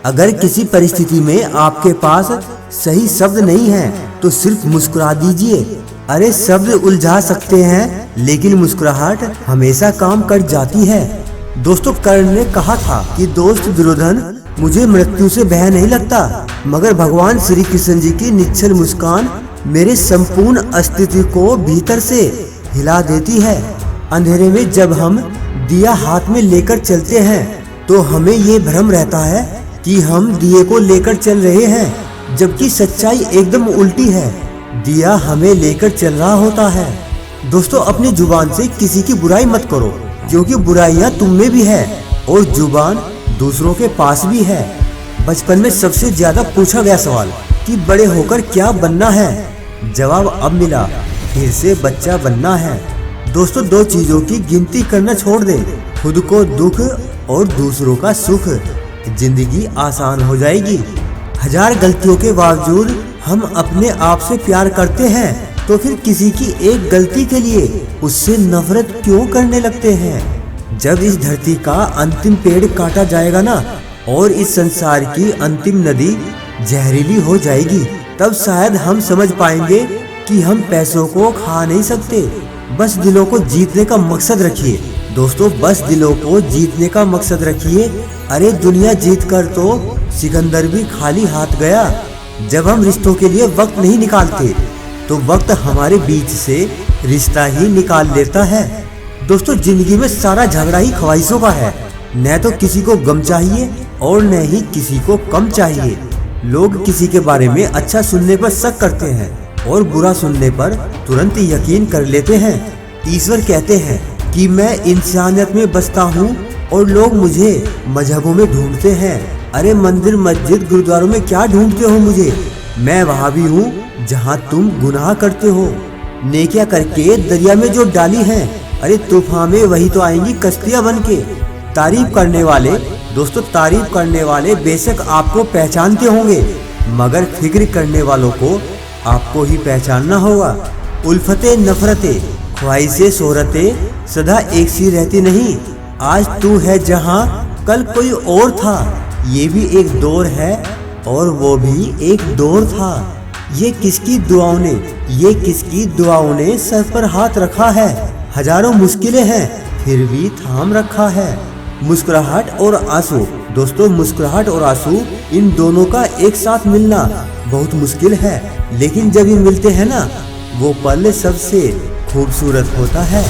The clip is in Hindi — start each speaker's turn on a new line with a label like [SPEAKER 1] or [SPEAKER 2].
[SPEAKER 1] अगर किसी परिस्थिति में आपके पास सही शब्द नहीं है तो सिर्फ मुस्कुरा दीजिए। अरे शब्द उलझा सकते हैं लेकिन मुस्कुराहट हमेशा काम कर जाती है। दोस्तों, कर्ण ने कहा था कि दोस्त दुर्योधन, मुझे मृत्यु से भय नहीं लगता, मगर भगवान श्री कृष्ण जी की निश्चल मुस्कान मेरे संपूर्ण अस्तित्व को भीतर से हिला देती है। अंधेरे में जब हम दिया हाथ में लेकर चलते हैं तो हमें ये भ्रम रहता है कि हम दिए को लेकर चल रहे हैं, जबकि सच्चाई एकदम उल्टी है। दिया हमें लेकर चल रहा होता है। दोस्तों, अपनी जुबान से किसी की बुराई मत करो, क्योंकि बुराइयां तुम में भी है और जुबान दूसरों के पास भी है। बचपन में सबसे ज्यादा पूछा गया सवाल कि बड़े होकर क्या बनना है, जवाब अब मिला, फिर से बच्चा बनना है। दोस्तों, दो चीजों की गिनती करना छोड़ दे, खुद को दुख और दूसरों का सुख। जिंदगी आसान हो जाएगी। हजार गलतियों के बावजूद हम अपने आप से प्यार करते हैं, तो फिर किसी की एक गलती के लिए उससे नफरत क्यों करने लगते हैं। जब इस धरती का अंतिम पेड़ काटा जाएगा ना, और इस संसार की अंतिम नदी जहरीली हो जाएगी, तब शायद हम समझ पाएंगे कि हम पैसों को खा नहीं सकते, बस दिलों को जीतने का मकसद रखिए। दोस्तों, बस दिलों को जीतने का मकसद रखिए। अरे दुनिया जीत कर तो सिकंदर भी खाली हाथ गया। जब हम रिश्तों के लिए वक्त नहीं निकालते तो वक्त हमारे बीच से रिश्ता ही निकाल लेता है। दोस्तों, जिंदगी में सारा झगड़ा ही ख्वाहिशों का है। न तो किसी को गम चाहिए और न ही किसी को कम चाहिए। लोग किसी के बारे में अच्छा सुनने पर शक करते हैं और बुरा सुनने पर तुरंत यकीन कर लेते हैं। ईश्वर कहते हैं कि मैं इंसानियत में बसता हूँ और लोग मुझे मजहबों में ढूंढते हैं। अरे मंदिर, मस्जिद, गुरुद्वारों में क्या ढूंढते हो मुझे? मैं वहाँ भी हूँ जहाँ तुम गुनाह करते हो। नेकियां करके दरिया में जो डाली हैं, अरे तूफान में वही तो आएंगी कश्तियाँ बन के। तारीफ करने वाले, दोस्तों तारीफ करने वाले बेशक आपको पहचानते होंगे, मगर फिक्र करने वालों को आपको ही पहचानना होगा। उल्फते नफरते, ख्वाहिशें शोहरतें सदा एक सी रहती नहीं। आज तू है जहाँ कल कोई और था, ये भी एक दौर है और वो भी एक दौर था। ये किसकी दुआओं ने सर पर हाथ रखा है। हजारों मुश्किलें हैं फिर भी थाम रखा है। मुस्कुराहट और आंसू, दोस्तों मुस्कुराहट और आंसू, इन दोनों का एक साथ मिलना बहुत मुश्किल है, लेकिन जब ये मिलते हैं ना, वो पल सबसे खूबसूरत होता है।